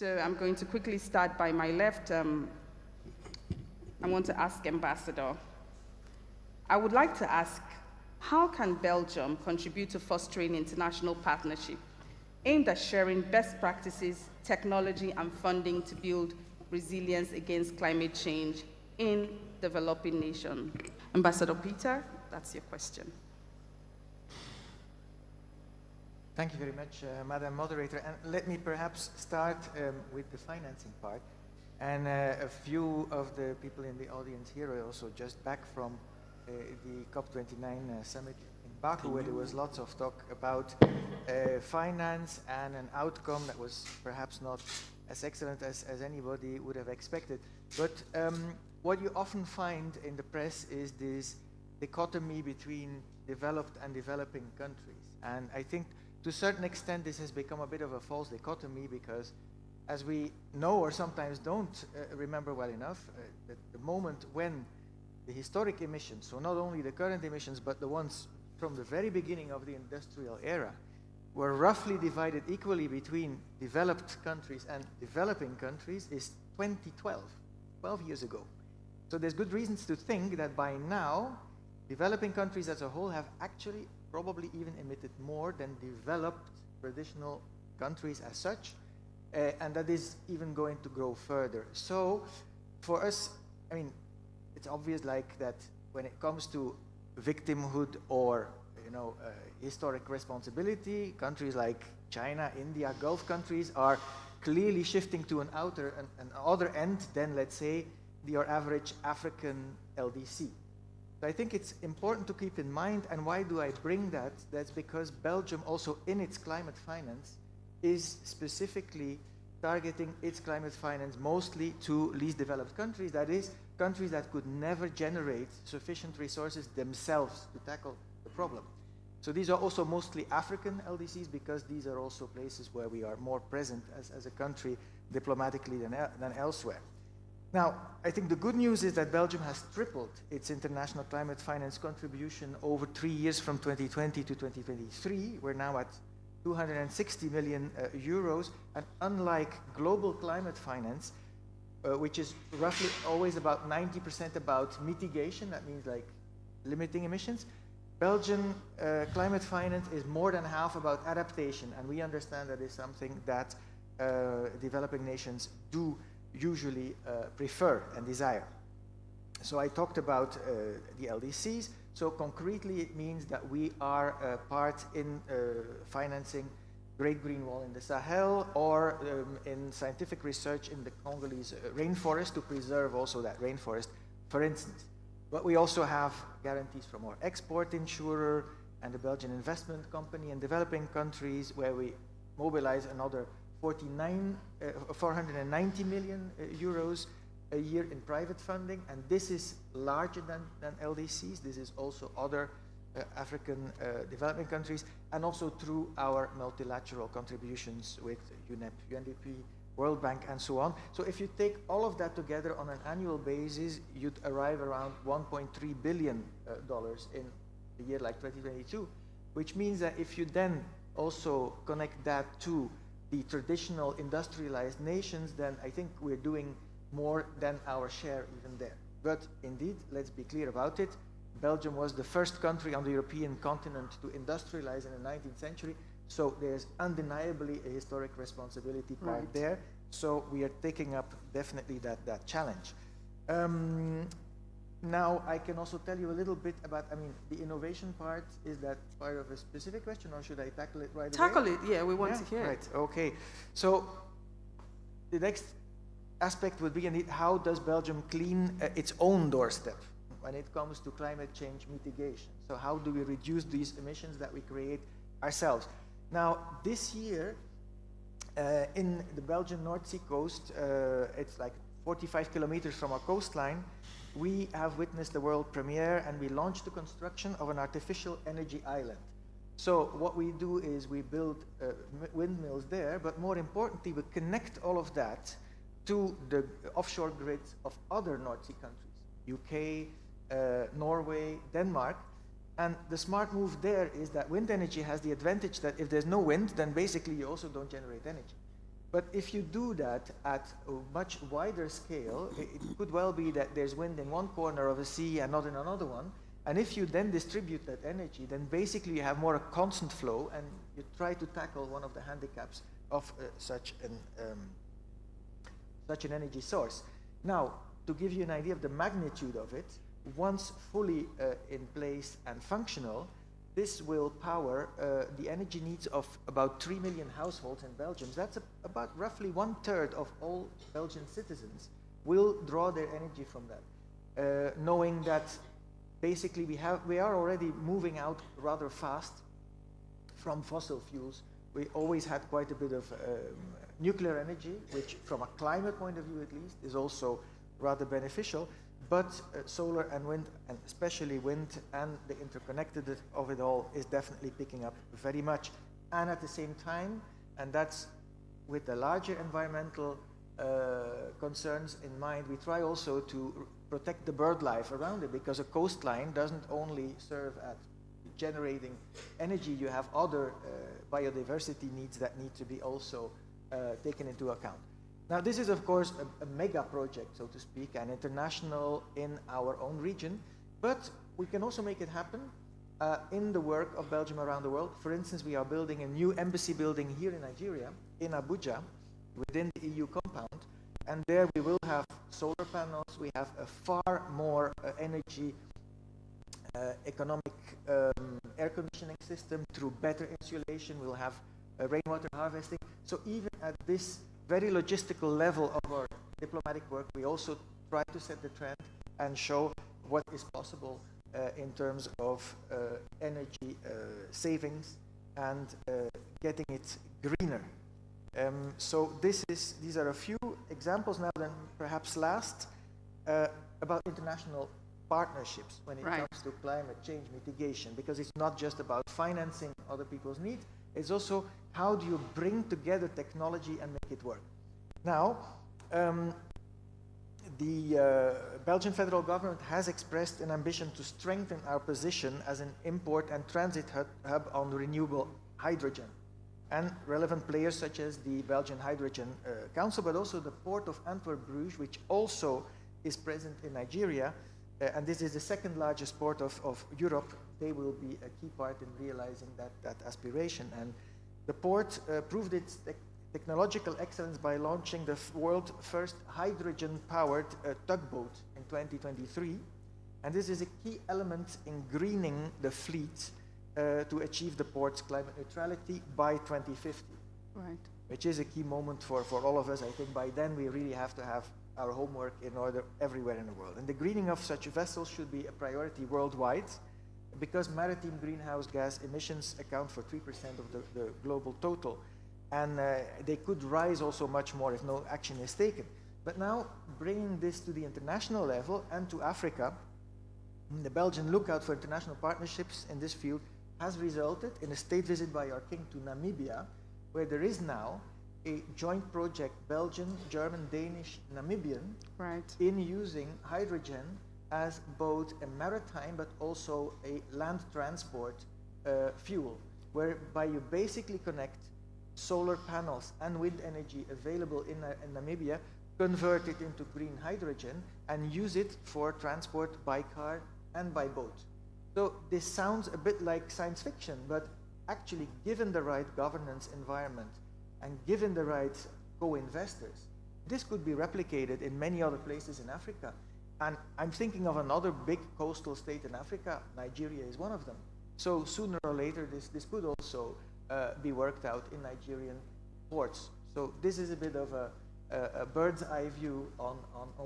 So I'm going to quickly start by my left. I want to ask Ambassador. I would like to ask, how can Belgium contribute to fostering international partnership aimed at sharing best practices, technology, and funding to build resilience against climate change in developing nations? Ambassador Peter, that's your question. Thank you very much, Madam Moderator. And let me perhaps start with the financing part. And a few of the people in the audience here are also just back from the COP29 summit in Baku, where there was lots of talk about finance and an outcome that was perhaps not as excellent as anybody would have expected. But what you often find in the press is this dichotomy between developed and developing countries. And I think to a certain extent this has become a bit of a false dichotomy, because as we know or sometimes don't remember well enough, that the moment when the historic emissions, so not only the current emissions but the ones from the very beginning of the industrial era, were roughly divided equally between developed countries and developing countries, is 2012, 12 years ago. So there's good reasons to think that by now developing countries as a whole have actually probably even emitted more than developed traditional countries as such, and that is even going to grow further. So for us, I mean, it's obvious like that when it comes to victimhood or historic responsibility, countries like China, India, Gulf countries are clearly shifting to an other end than, let's say, your average African LDC. So I think it's important to keep in mind, and why do I bring that? That's because Belgium also in its climate finance is specifically targeting its climate finance mostly to least developed countries, that is, countries that could never generate sufficient resources themselves to tackle the problem. So these are also mostly African LDCs, because these are also places where we are more present as a country diplomatically than elsewhere. Now, I think the good news is that Belgium has tripled its international climate finance contribution over 3 years, from 2020 to 2023. We're now at 260 million euros, and unlike global climate finance, which is roughly always about 90% about mitigation, that means like limiting emissions, Belgian climate finance is more than half about adaptation, and we understand that is something that developing nations do usually prefer and desire. So I talked about the LDCs. So concretely it means that we are part in financing Great Green Wall in the Sahel, or in scientific research in the Congolese rainforest to preserve also that rainforest, for instance. But we also have guarantees from our export insurer and the Belgian investment company in developing countries, where we mobilize another 490 million euros a year in private funding, and this is larger than LDCs. This is also other African developing countries, and also through our multilateral contributions with UNEP, UNDP, World Bank, and so on. So if you take all of that together on an annual basis, you'd arrive around $1.3 billion in a year like 2022, which means that if you then also connect that to the traditional industrialized nations, then I think we're doing more than our share even there. But indeed, let's be clear about it. Belgium was the first country on the European continent to industrialize in the 19th century, so there's undeniably a historic responsibility part there. So we are taking up definitely that challenge. Now, I can also tell you a little bit about, the innovation part. Is that part of a specific question, or should I tackle it right away? Tackle it, yeah, we want to hear it. Right, okay. So the next aspect would be, indeed, how does Belgium clean its own doorstep when it comes to climate change mitigation? So how do we reduce these emissions that we create ourselves? Now, this year, in the Belgian North Sea coast, it's like 45 kilometers from our coastline, we have witnessed the world premiere, and we launched the construction of an artificial energy island. So what we do is we build windmills there, but more importantly, we connect all of that to the offshore grids of other North Sea countries, UK, Norway, Denmark. And the smart move there is that wind energy has the advantage that if there's no wind, then basically you also don't generate energy. But if you do that at a much wider scale, it could well be that there's wind in one corner of a sea and not in another one. And if you then distribute that energy, then basically you have more a constant flow, and you try to tackle one of the handicaps of such an energy source. Now, to give you an idea of the magnitude of it, once fully in place and functional, this will power the energy needs of about 3 million households in Belgium. That's about roughly 1/3 of all Belgian citizens will draw their energy from that, knowing that basically we are already moving out rather fast from fossil fuels. We always had quite a bit of nuclear energy, which from a climate point of view at least is also rather beneficial. But solar and wind, and especially wind and the interconnected of it all, is definitely picking up very much. And at the same time, and that's with the larger environmental concerns in mind, we try also to protect the bird life around it, because a coastline doesn't only serve at generating energy, you have other biodiversity needs that need to be also taken into account. Now, this is, of course, a mega project, so to speak, and international in our own region, but we can also make it happen in the work of Belgium around the world. For instance, we are building a new embassy building here in Nigeria, in Abuja, within the EU compound, and there we will have solar panels. We have a far more energy economic air conditioning system through better insulation. We'll have rainwater harvesting. So even at this very logistical level of our diplomatic work, we also try to set the trend and show what is possible in terms of energy savings and getting it greener. So these are a few examples. Now then, perhaps last, about international partnerships when it comes to climate change mitigation, because it's not just about financing other people's needs, it's also how do you bring together technology and make it work. Now, the Belgian federal government has expressed an ambition to strengthen our position as an import and transit hub on renewable hydrogen. And relevant players such as the Belgian Hydrogen Council, but also the Port of Antwerp-Bruges, which also is present in Nigeria, and this is the second largest port of Europe. They will be a key part in realizing that aspiration. And the port proved its technological excellence by launching the world's first hydrogen-powered tugboat in 2023. And this is a key element in greening the fleet to achieve the port's climate neutrality by 2050. Right. Which is a key moment for all of us. I think by then we really have to have our homework in order everywhere in the world. And the greening of such vessels should be a priority worldwide, because maritime greenhouse gas emissions account for 3% of the global total. And they could rise also much more if no action is taken. But now, bringing this to the international level and to Africa, the Belgian lookout for international partnerships in this field has resulted in a state visit by our king to Namibia, where there is now a joint project, Belgian, German, Danish, Namibian, in using hydrogen as both a maritime but also a land transport fuel, whereby you basically connect solar panels and wind energy available in Namibia, convert it into green hydrogen, and use it for transport by car and by boat. So this sounds a bit like science fiction, but actually, given the right governance environment and given the right co-investors, this could be replicated in many other places in Africa. And I'm thinking of another big coastal state in Africa. Nigeria is one of them. So sooner or later, this could also be worked out in Nigerian ports. So this is a bit of a bird's eye view on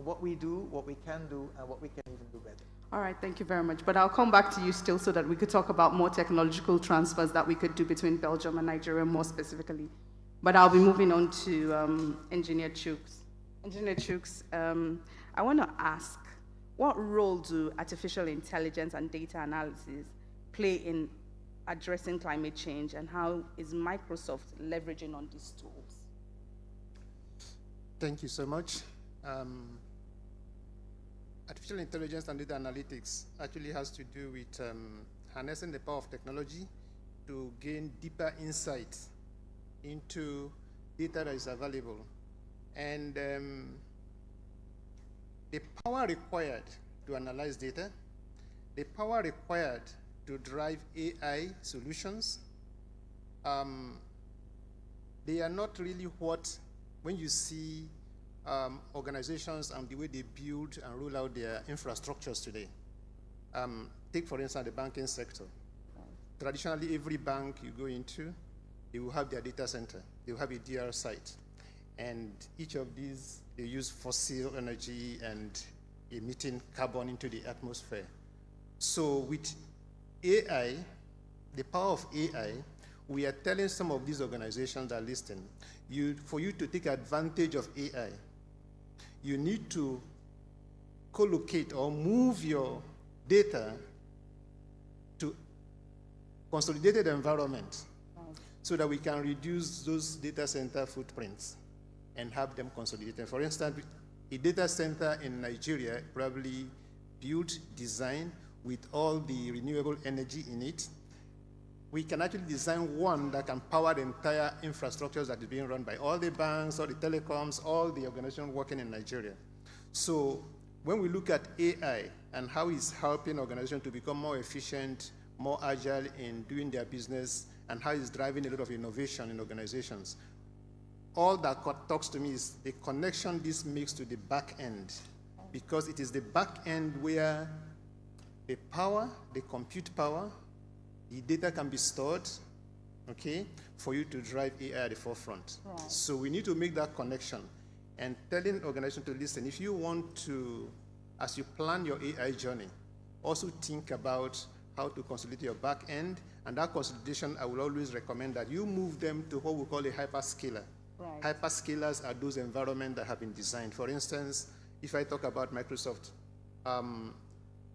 what we do, what we can do, and what we can even do better. All right, thank you very much. But I'll come back to you still so that we could talk about more technological transfers that we could do between Belgium and Nigeria more specifically. But I'll be moving on to Engineer Chooks. Engineer Chooks, I want to ask, what role do artificial intelligence and data analysis play in addressing climate change, and how is Microsoft leveraging on these tools? Thank you so much. Artificial intelligence and data analytics actually has to do with harnessing the power of technology to gain deeper insights into data that is available. And the power required to analyze data, the power required to drive AI solutions, they are not really what, when you see organizations and the way they build and roll out their infrastructures today. Take, for instance, the banking sector. Traditionally, every bank you go into, they will have their data center. They will have a DR site. And each of these, they use fossil energy and emitting carbon into the atmosphere. So with AI, the power of AI, we are telling some of these organizations that listen, for you to take advantage of AI, you need to collocate or move your data to consolidated environment so that we can reduce those data center footprints and have them consolidated. For instance, a data center in Nigeria probably built, designed with all the renewable energy in it. We can actually design one that can power the entire infrastructure that is being run by all the banks, all the telecoms, all the organizations working in Nigeria. So when we look at AI and how it's helping organizations to become more efficient, more agile in doing their business, and how it's driving a lot of innovation in organizations, all that talks to me is the connection this makes to the back end, because it is the back end where the power, the compute power, the data can be stored, okay, for you to drive AI at the forefront. Right. So we need to make that connection and telling organizations to listen. If you want to, as you plan your AI journey, also think about how to consolidate your back end, and that consolidation, I will always recommend that you move them to what we call a hyperscaler. Right. Hyperscalers are those environments that have been designed. For instance, if I talk about Microsoft,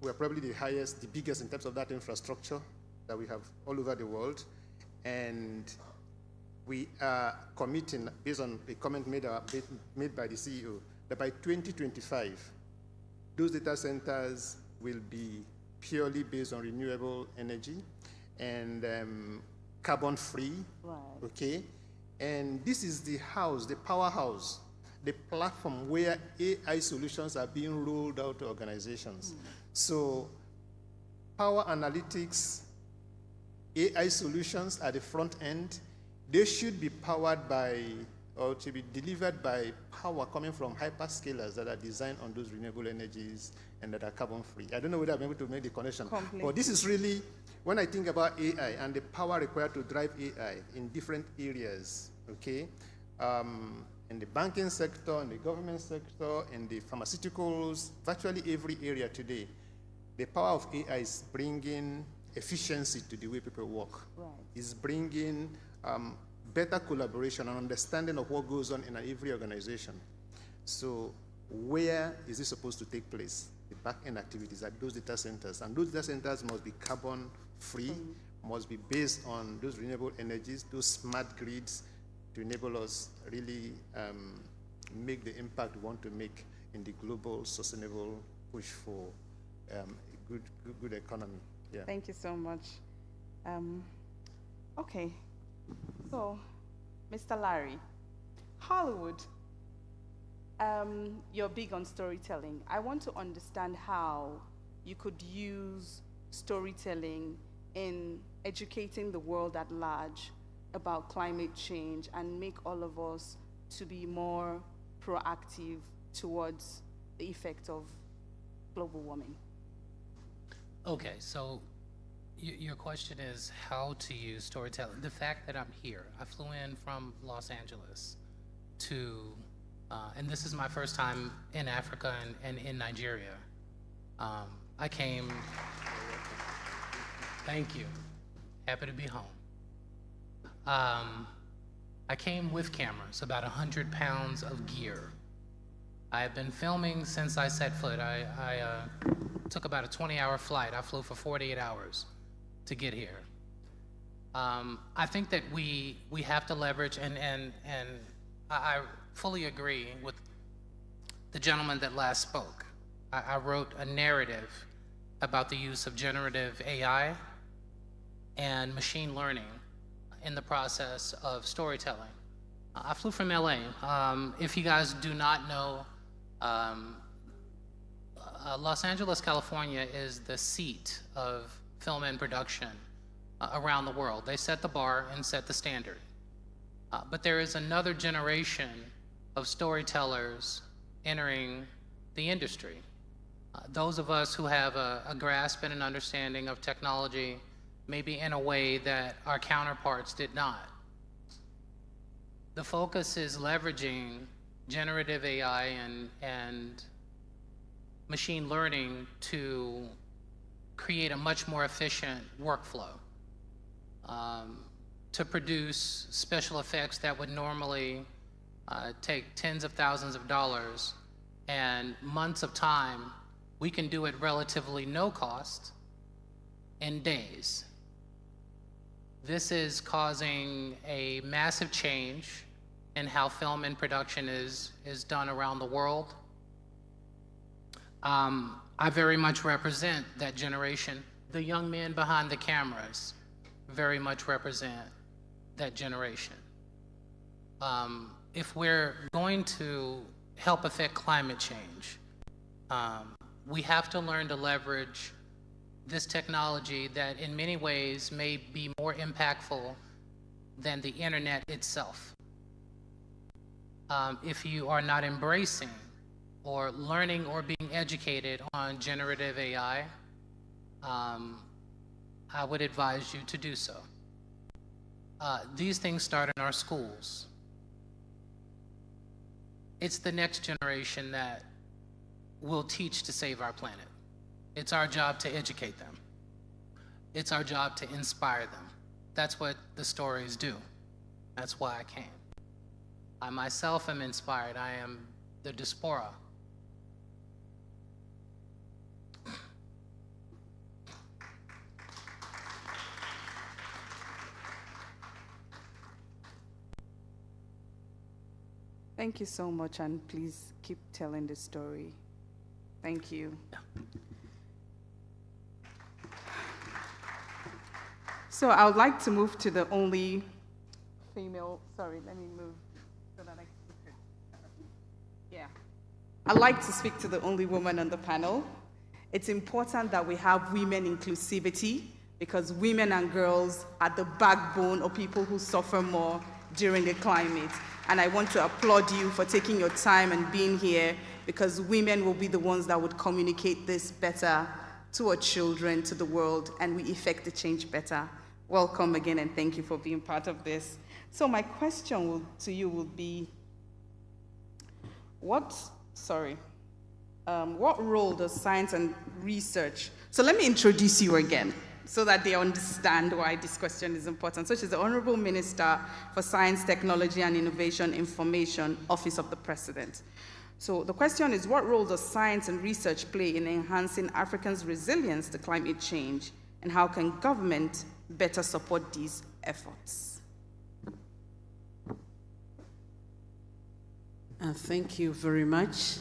we're probably the biggest in terms of that infrastructure that we have all over the world. And we are committing, based on a comment made by the CEO, that by 2025, those data centers will be purely based on renewable energy and carbon-free, right. Okay? And this is the house, the powerhouse, the platform where AI solutions are being rolled out to organizations. So power analytics, AI solutions at the front end, they should be powered by, or to be delivered by power coming from hyperscalers that are designed on those renewable energies and that are carbon-free. I don't know whether I'm able to make the connection. Completely. But this is really, when I think about AI and the power required to drive AI in different areas, okay, in the banking sector, in the government sector, in the pharmaceuticals, virtually every area today, the power of AI is bringing efficiency to the way people work. Right. It's bringing better collaboration and understanding of what goes on in every organization. So where is this supposed to take place? The back-end activities at those data centers. And those data centers must be carbon-free, must be based on those renewable energies, those smart grids, to enable us really make the impact we want to make in the global sustainable push for a good economy. Yeah. Thank you so much. Okay, so Mr. Larry, Hollywood, you're big on storytelling. I want to understand how you could use storytelling in educating the world at large about climate change and make all of us to be more proactive towards the effect of global warming. Okay, so your question is how to use storytelling. The fact that I'm here, I flew in from Los Angeles to, and this is my first time in Africa and in Nigeria. I came, thank you, happy to be home. I came with cameras, about 100 pounds of gear. I have been filming since I set foot. I took about a 20-hour flight. I flew for 48 hours to get here. I think that we have to leverage, and I fully agree with the gentleman that last spoke. I wrote a narrative about the use of generative AI and machine learning in the process of storytelling. I flew from LA. If you guys do not know, Los Angeles, California is the seat of film and production around the world. They set the bar and set the standard. But there is another generation of storytellers entering the industry. Those of us who have a grasp and an understanding of technology, maybe in a way that our counterparts did not. The focus is leveraging generative AI and machine learning to create a much more efficient workflow, to produce special effects that would normally take tens of thousands of dollars and months of time. We can do it relatively no cost in days. This is causing a massive change in how film and production is done around the world. I very much represent that generation. The young men behind the cameras very much represent that generation. If we're going to help affect climate change, we have to learn to leverage this technology that in many ways may be more impactful than the internet itself. If you are not embracing or learning or being educated on generative AI, I would advise you to do so. These things start in our schools. It's the next generation that will teach to save our planet. It's our job to educate them. It's our job to inspire them. That's what the stories do. That's why I came. I myself am inspired. I am the diaspora. Thank you so much, and please keep telling the story. Thank you. Yeah. So I would like to move to the only female, sorry, let me move so that I can speak it. Yeah. I'd like to speak to the only woman on the panel. It's important that we have women inclusivity because women and girls are the backbone of people who suffer more during the climate. And I want to applaud you for taking your time and being here because women will be the ones that would communicate this better to our children, to the world, and we effect the change better. Welcome again, and thank you for being part of this. So my question to you would be, what role does science and research, so let me introduce you again so that they understand why this question is important. So she's the Honorable Minister for Science, Technology and Innovation Information, Office of the President. So the question is, what role does science and research play in enhancing Africans' resilience to climate change, and how can government better support these efforts? Thank you very much.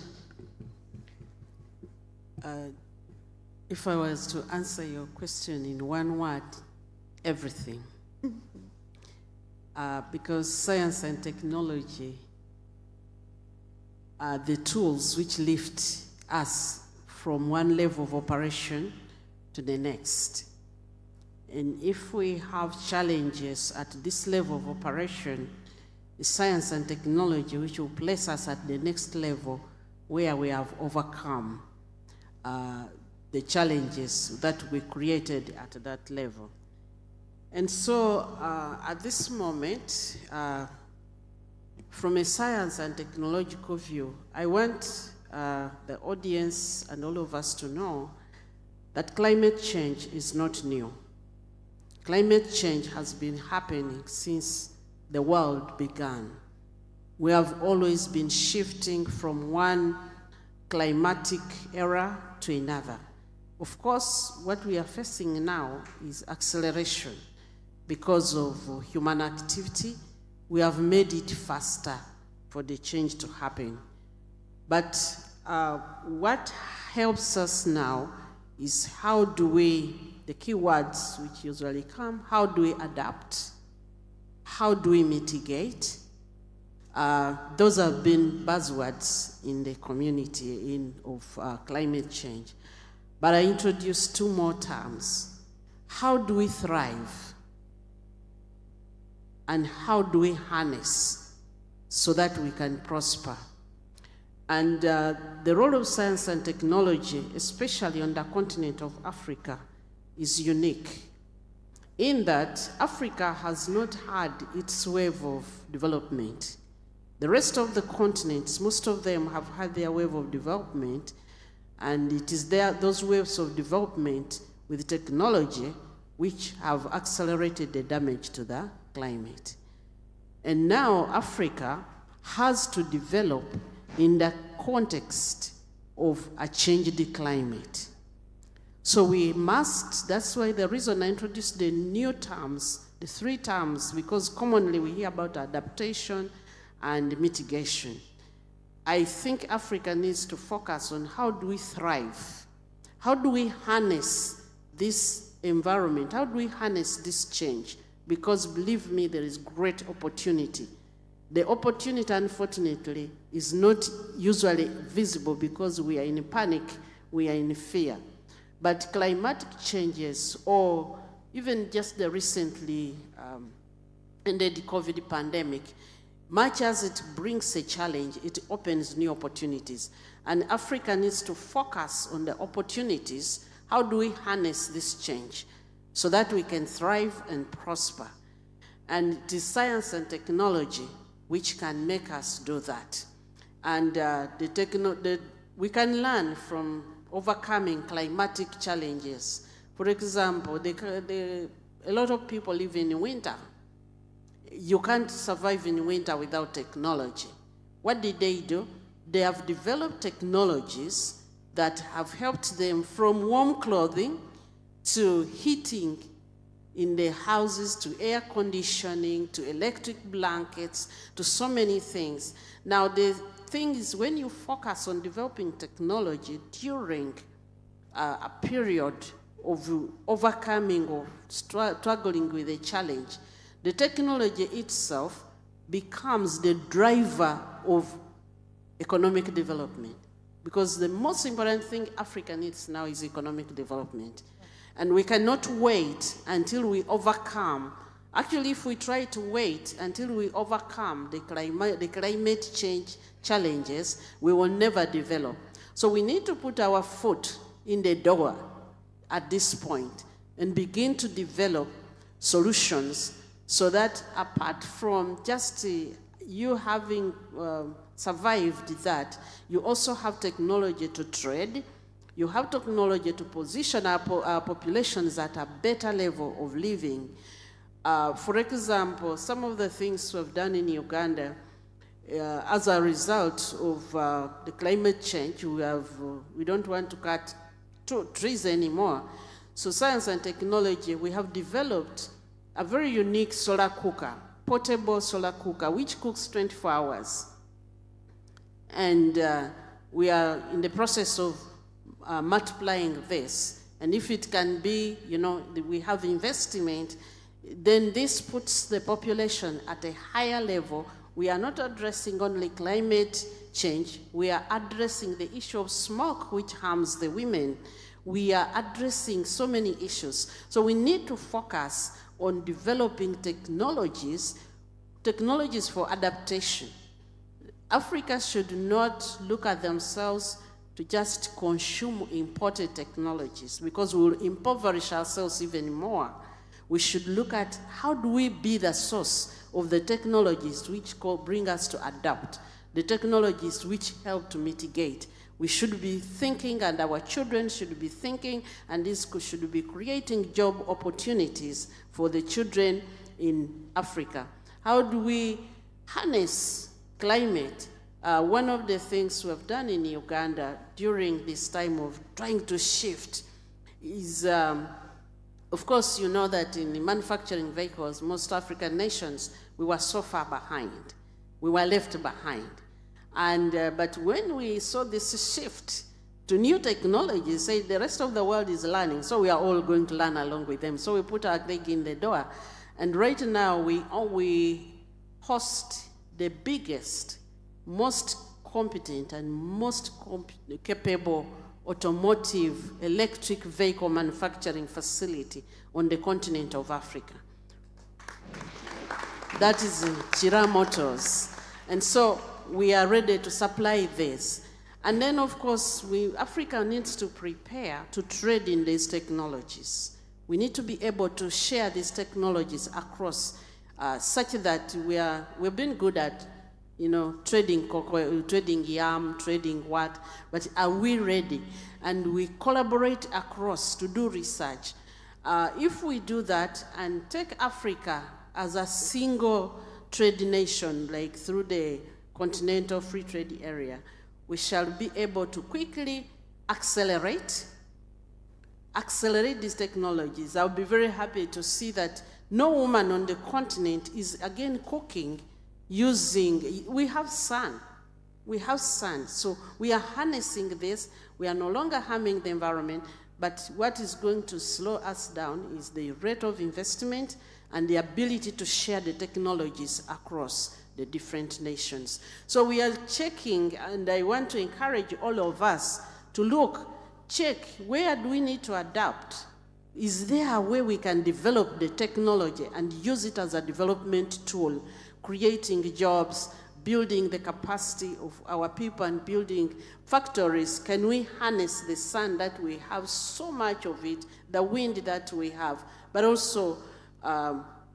If I was to answer your question in one word, everything. Because science and technology are the tools which lift us from one level of operation to the next. And if we have challenges at this level of operation, it's science and technology which will place us at the next level where we have overcome the challenges that we created at that level. And so at this moment, from a science and technological view, I want the audience and all of us to know that climate change is not new. Climate change has been happening since the world began. We have always been shifting from one climatic era to another. Of course, what we are facing now is acceleration. Because of human activity, we have made it faster for the change to happen. But what helps us now is how do we, the key words which usually come, how do we adapt? How do we mitigate? Those have been buzzwords in the community of climate change. But I introduced two more terms. How do we thrive? And how do we harness so that we can prosper? And the role of science and technology, especially on the continent of Africa, is unique in that Africa has not had its wave of development. The rest of the continents, most of them have had their wave of development, and it is those waves of development with technology which have accelerated the damage to the climate. And now Africa has to develop in the context of a changed climate. So we must, that's why the reason I introduced the new terms, the three terms, because commonly we hear about adaptation and mitigation. I think Africa needs to focus on how do we thrive? How do we harness this environment? How do we harness this change? Because believe me, there is great opportunity. The opportunity, unfortunately, is not usually visible because we are in panic, we are in fear. But climatic changes, or even just the recently ended COVID pandemic, much as it brings a challenge, it opens new opportunities. And Africa needs to focus on the opportunities. How do we harness this change so that we can thrive and prosper? And it is science and technology which can make us do that. And we can learn from overcoming climatic challenges. For example, a lot of people live in winter. You can't survive in winter without technology. What did they do? They have developed technologies that have helped them from warm clothing to heating in their houses, to air conditioning, to electric blankets, to so many things. Now, the thing is, when you focus on developing technology during a period of overcoming or struggling with a challenge, the technology itself becomes the driver of economic development. Because the most important thing Africa needs now is economic development. And we cannot wait until we overcome. Actually, if we try to wait until we overcome the climate change challenges, we will never develop. So we need to put our foot in the door at this point and begin to develop solutions so that apart from just you having survived that, you also have technology to trade, you have technology to position our populations at a better level of living. For example, some of the things we've done in Uganda, as a result of the climate change, we don't want to cut trees anymore. So science and technology, we have developed a very unique solar cooker, portable solar cooker, which cooks 24 hours. And we are in the process of multiplying this. And if it can be, we have investment, then this puts the population at a higher level. We are not addressing only climate change, we are addressing the issue of smoke, which harms the women. We are addressing so many issues. So we need to focus on developing technologies for adaptation. Africa should not look at themselves to just consume imported technologies, because we will impoverish ourselves even more. We should look at how do we be the source of the technologies which bring us to adapt, the technologies which help to mitigate. We should be thinking, and our children should be thinking, and this should be creating job opportunities for the children in Africa. How do we harness climate? One of the things we have done in Uganda during this time of trying to shift is, of course, you know that in manufacturing vehicles, most African nations, we were so far behind. We were left behind. And, but when we saw this shift to new technologies, say the rest of the world is learning, so we are all going to learn along with them. So we put our leg in the door. And right now, we host the biggest, most competent and most capable automotive electric vehicle manufacturing facility on the continent of Africa. That is Chira Motors. And so we are ready to supply this. And then, of course, Africa needs to prepare to trade in these technologies. We need to be able to share these technologies across such that we've been good at, trading cocoa, trading yam, trading what, but are we ready? And we collaborate across to do research. If we do that and take Africa as a single trade nation, like through the continental free trade area, we shall be able to quickly accelerate these technologies. I'll be very happy to see that no woman on the continent is again cooking using, we have sun. So we are harnessing this. We are no longer harming the environment, but what is going to slow us down is the rate of investment and the ability to share the technologies across the different nations. So we are checking, and I want to encourage all of us to check, where do we need to adapt? Is there a way we can develop the technology and use it as a development tool, creating jobs, building the capacity of our people and building factories? Can we harness the sun that we have so much of it, the wind that we have, but also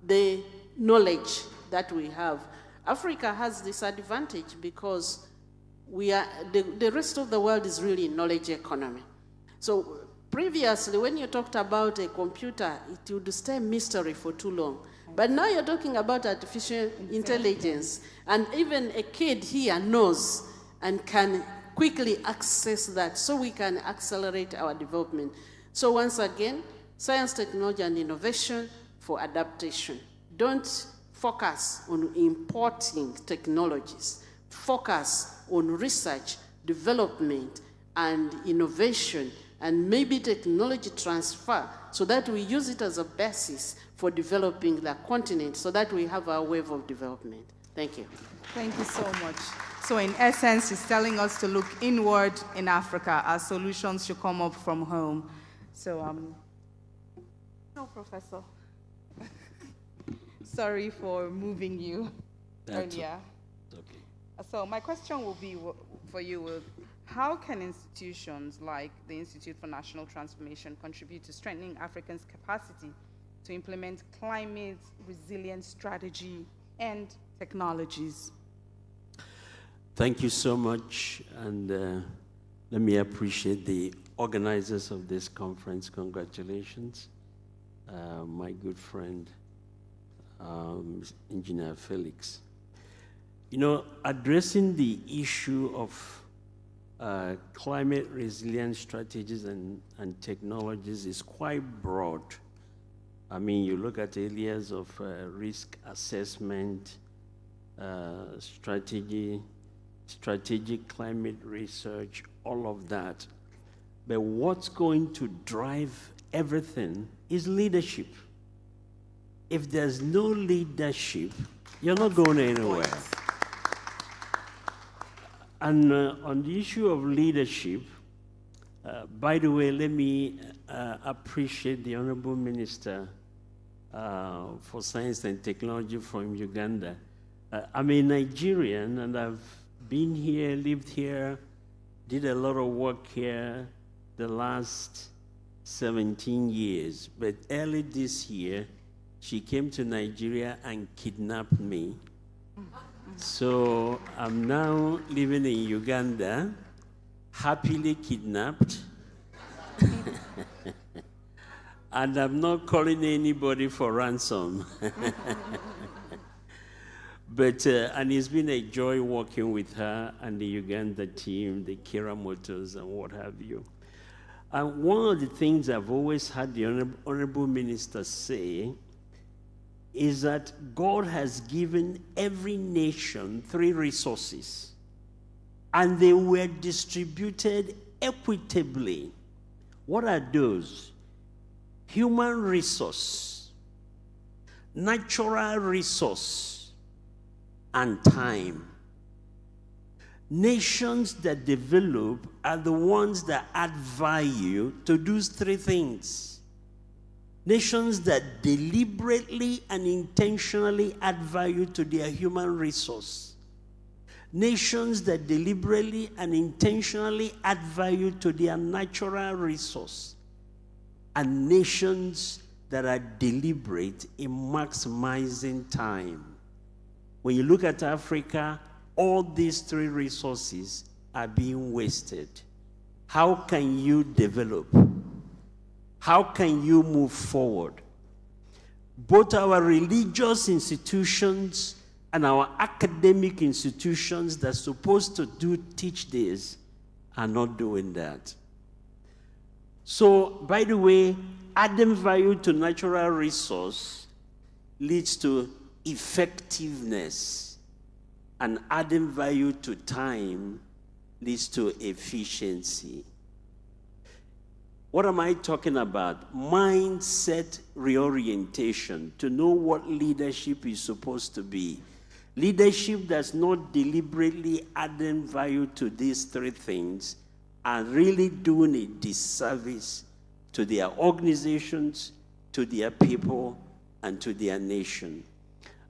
the knowledge that we have? Africa has this advantage because the rest of the world is really knowledge economy. So previously, when you talked about a computer, it would stay mystery for too long. But now you're talking about artificial intelligence, and even a kid here knows and can quickly access that, so we can accelerate our development. So once again, science, technology, and innovation for adaptation. Don't focus on importing technologies. Focus on research, development, and innovation, and maybe technology transfer, so that we use it as a basis for developing the continent, so that we have our wave of development. Thank you. Thank you so much. So in essence, she's telling us to look inward in Africa. Our solutions should come up from home. So, no, Professor. Sorry for moving you earlier. Okay. So my question will be for you, how can institutions like the Institute for National Transformation contribute to strengthening Africans' capacity to implement climate resilient strategy and technologies? Thank you so much, and let me appreciate the organizers of this conference. Congratulations, my good friend, Engineer Felix. Addressing the issue of climate resilient strategies and technologies is quite broad. I mean, you look at areas of risk assessment, strategic climate research, all of that. But what's going to drive everything is leadership. If there's no leadership, you're not going anywhere. And on the issue of leadership, by the way, let me appreciate the Honorable Minister for Science and Technology from Uganda. I'm a Nigerian, and I've been here, lived here, did a lot of work here the last 17 years. But early this year, she came to Nigeria and kidnapped me. So I'm now living in Uganda, happily kidnapped. And I'm not calling anybody for ransom. But, and it's been a joy working with her and the Uganda team, the Kira Motors and what have you. And one of the things I've always had the Honorable Minister say is that God has given every nation 3 resources, and they were distributed equitably. What are those? Human resource, natural resource, and time. Nations that develop are the ones that add value to those three things. Nations that deliberately and intentionally add value to their human resource. Nations that deliberately and intentionally add value to their natural resource. And nations that are deliberate in maximizing time. When you look at Africa, all these three resources are being wasted. How can you develop? How can you move forward? Both our religious institutions and our academic institutions that are supposed to teach this are not doing that. So, by the way, adding value to natural resource leads to effectiveness. And adding value to time leads to efficiency. What am I talking about? Mindset reorientation, to know what leadership is supposed to be. Leadership that's not deliberately adding value to these three things and really doing a disservice to their organizations, to their people, and to their nation.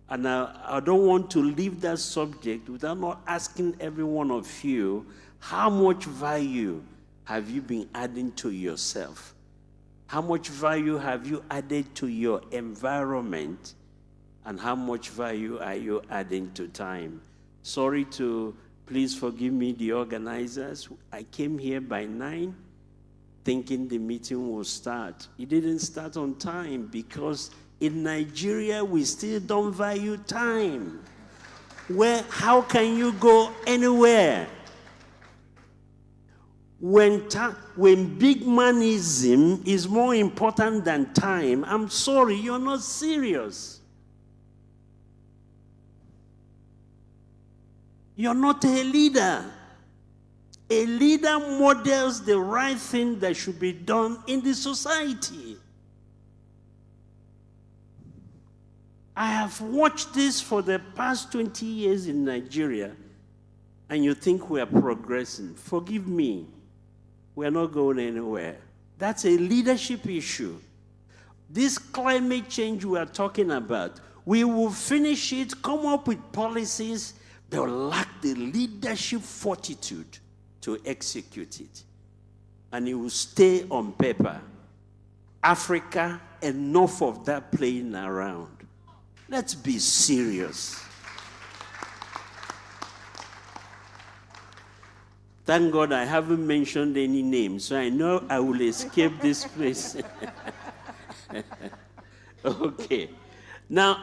And I don't want to leave that subject without not asking every one of you, how much value have you been adding to yourself? How much value have you added to your environment? And how much value are you adding to time? Sorry to, please forgive me, the organizers. I came here by 9, thinking the meeting will start. It didn't start on time because in Nigeria, we still don't value time. How can you go anywhere? When big manism is more important than time, I'm sorry, you're not serious. You're not a leader. A leader models the right thing that should be done in the society. I have watched this for the past 20 years in Nigeria, and you think we are progressing. Forgive me, we are not going anywhere. That's a leadership issue. This climate change we are talking about, we will finish it, come up with policies that will lack the leadership fortitude to execute it. And it will stay on paper. Africa, enough of that playing around. Let's be serious. Thank God I haven't mentioned any names, so I know I will escape this place. Okay. Now,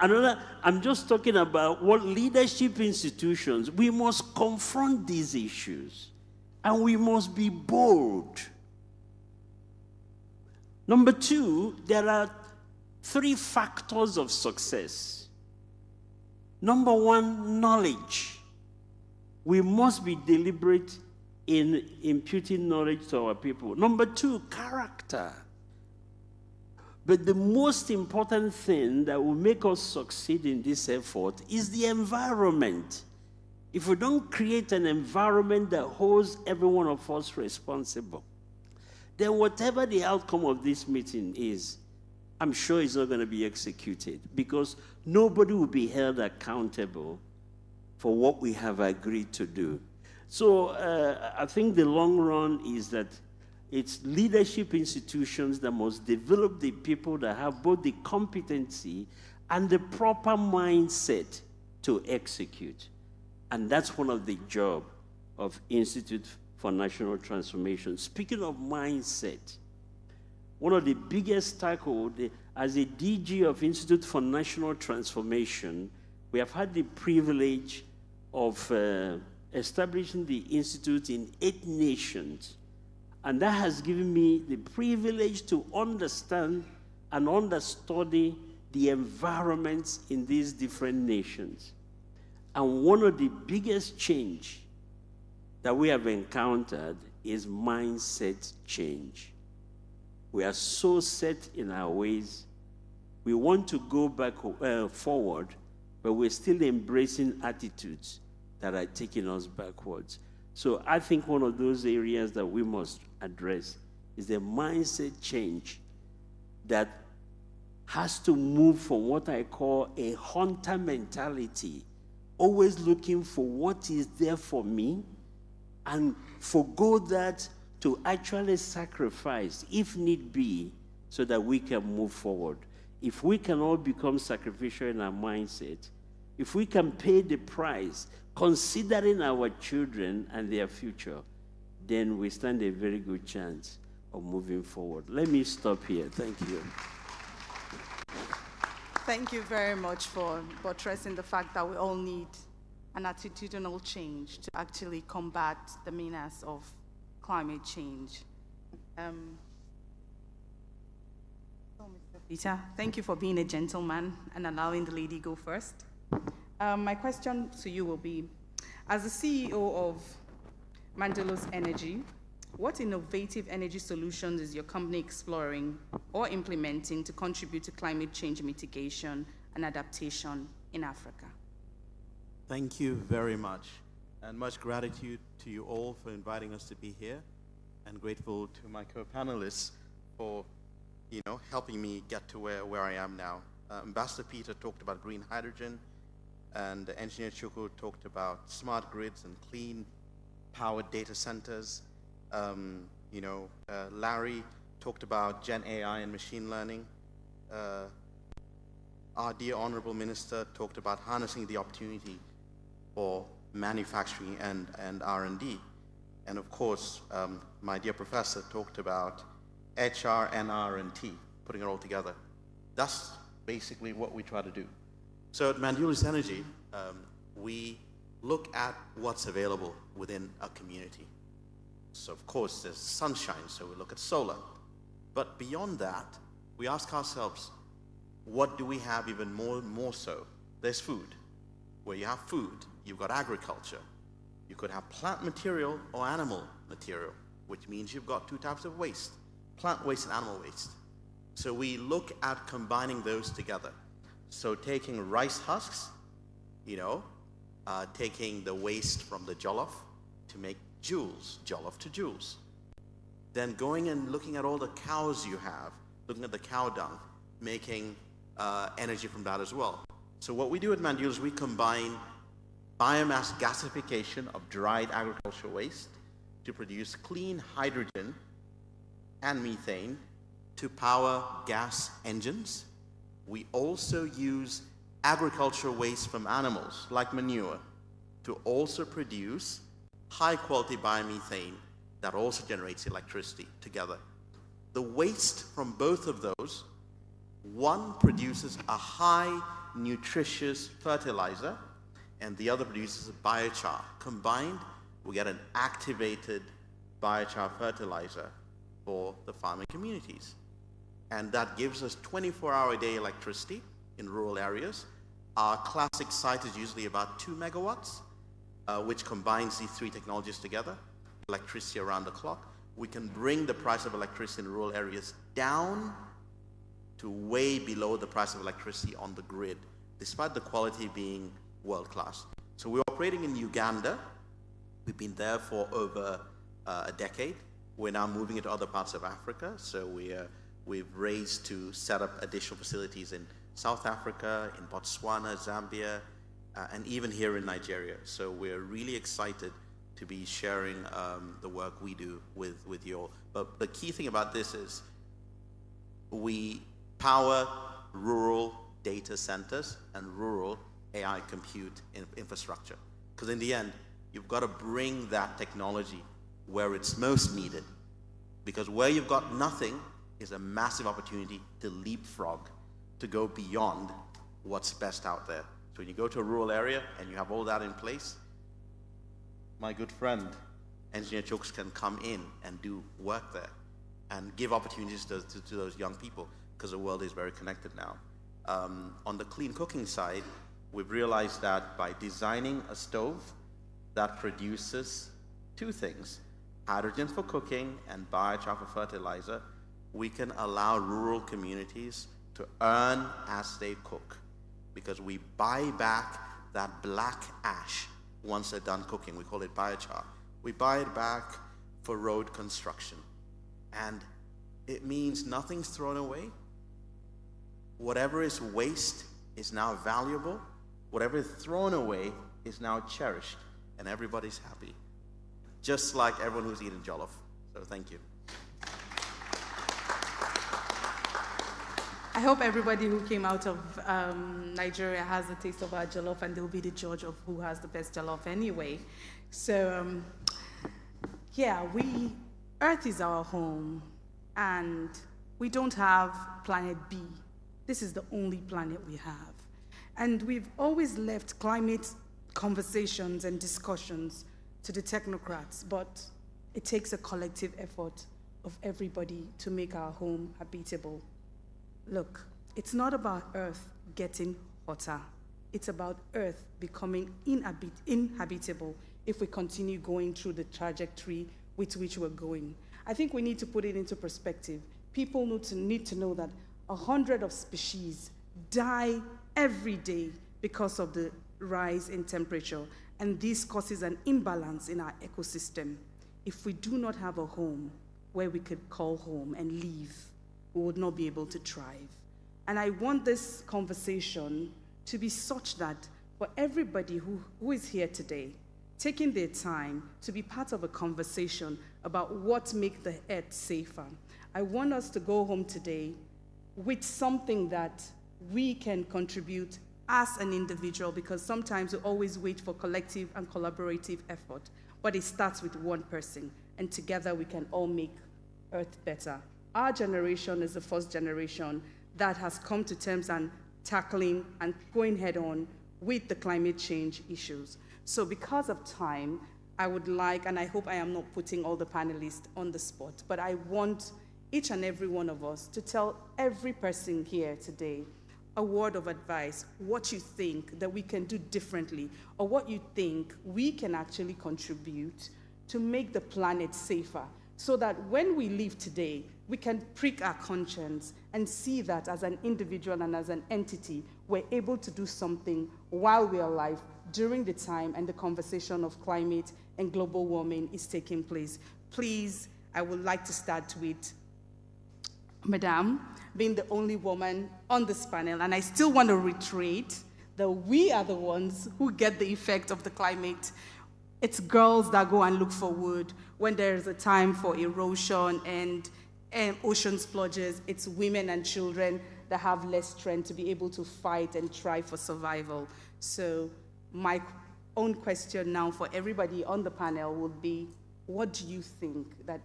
I'm just talking about what leadership institutions, we must confront these issues, and we must be bold. Number 2, there are 3 factors of success. Number 1, knowledge. We must be deliberate in imputing knowledge to our people. Number 2, character. But the most important thing that will make us succeed in this effort is the environment. If we don't create an environment that holds every one of us responsible, then whatever the outcome of this meeting is, I'm sure it's not going to be executed, because nobody will be held accountable for what we have agreed to do. So I think the long run is that it's leadership institutions that must develop the people that have both the competency and the proper mindset to execute. And that's one of the jobs of Institute for National Transformation. Speaking of mindset, one of the biggest tackles, as a DG of Institute for National Transformation, we have had the privilege of establishing the Institute in 8 nations. And that has given me the privilege to understand and understudy the environments in these different nations. And one of the biggest change that we have encountered is mindset change. We are so set in our ways. We want to go back forward, but we're still embracing attitudes that are taking us backwards. So I think one of those areas that we must address is the mindset change that has to move from what I call a hunter mentality, always looking for what is there for me, and forgo that to actually sacrifice, if need be, so that we can move forward. If we can all become sacrificial in our mindset, if we can pay the price, considering our children and their future, then we stand a very good chance of moving forward. Let me stop here. Thank you. Thank you very much for buttressing the fact that we all need an attitudinal change to actually combat the menace of climate change. Peter, thank you for being a gentleman and allowing the lady go first. My question to you will be, as the CEO of Mandelos Energy, what innovative energy solutions is your company exploring or implementing to contribute to climate change mitigation and adaptation in Africa? Thank you very much, and much gratitude to you all for inviting us to be here, and grateful to my co-panelists for, helping me get to where I am now. Ambassador Peter talked about green hydrogen, and Engineer Chukwu talked about smart grids and clean powered data centers. Larry talked about Gen AI and machine learning. Our dear Honorable Minister talked about harnessing the opportunity for manufacturing and R&D. And of course, my dear professor talked about HR, NR, and T, putting it all together. That's basically what we try to do. So at Mandelos Energy, we look at what's available within a community. So of course, there's sunshine, so we look at solar. But beyond that, we ask ourselves, what do we have even more so? There's food. Where you have food, you've got agriculture. You could have plant material or animal material, which means you've got two types of waste, plant waste and animal waste. So we look at combining those together. So taking rice husks, taking the waste from the jollof to make jollof to jewels. Then going and looking at all the cows you have, looking at the cow dung, making energy from that as well. So what we do at Mandelos is we combine biomass gasification of dried agricultural waste to produce clean hydrogen and methane to power gas engines. We also use agricultural waste from animals, like manure, to also produce high-quality biomethane that also generates electricity together. The waste from both of those, one produces a high nutritious fertilizer, and the other produces a biochar. Combined, we get an activated biochar fertilizer for the farming communities. And that gives us 24-hour-a-day electricity in rural areas. Our classic site is usually about 2 megawatts, which combines these three technologies together, electricity around the clock. We can bring the price of electricity in rural areas down to way below the price of electricity on the grid, despite the quality being world-class. So we're operating in Uganda. We've been there for over a decade. We're now moving into other parts of Africa. So we've raised to set up additional facilities in South Africa, in Botswana, Zambia, and even here in Nigeria. So we're really excited to be sharing the work we do with you all. But the key thing about this is we power rural data centers and rural AI compute infrastructure. Because in the end, you've got to bring that technology where it's most needed. Because where you've got nothing is a massive opportunity to leapfrog, to go beyond what's best out there. So when you go to a rural area and you have all that in place, my good friend, Engineer Chokes, can come in and do work there and give opportunities to those young people, because the world is very connected now. On the clean cooking side, we've realized that by designing a stove that produces two things, hydrogen for cooking and biochar for fertilizer, we can allow rural communities to earn as they cook. because we buy back that black ash once they're done cooking. We call it biochar. We buy it back for road construction. And it means nothing's thrown away. Whatever is waste is now valuable. Whatever is thrown away is now cherished, and everybody's happy. Just like everyone who's eaten jollof. So thank you. I hope everybody who came out of Nigeria has a taste of our jollof, and they'll be the judge of who has the best jollof anyway. So, yeah, Earth is our home, and we don't have planet B. This is the only planet we have. And we've always left climate conversations and discussions to the technocrats, but it takes a collective effort of everybody to make our home habitable. Look, it's not about Earth getting hotter. It's about Earth becoming inhabitable if we continue going through the trajectory with which we're going. I think we need to put it into perspective. People need to know that 100 of species die every day because of the rise in temperature, and this causes an imbalance in our ecosystem. If we do not have a home where we could call home and live, we would not be able to thrive. And I want this conversation to be such that for everybody who is here today, taking their time to be part of a conversation about what makes the earth safer, I want us to go home today with something that we can contribute as an individual, because sometimes we always wait for collective and collaborative effort, but it starts with one person, and together we can all make Earth better. Our generation is the first generation that has come to terms and tackling and going head on with the climate change issues. So because of time, I would like, and I hope I am not putting all the panelists on the spot, but I want each and every one of us to tell every person here today a word of advice, what you think that we can do differently, or what you think we can actually contribute to make the planet safer, so that when we leave today, we can prick our conscience and see that as an individual and as an entity, we're able to do something while we're alive during the time and the conversation of climate and global warming is taking place. Please, I would like to start with Madame, being the only woman on this panel, and I still want to reiterate that we are the ones who get the effect of the climate. It's girls that go and look for wood. When there's a time for erosion and ocean splodges, it's women and children that have less strength to be able to fight and try for survival. So my own question now for everybody on the panel would be, what do you think that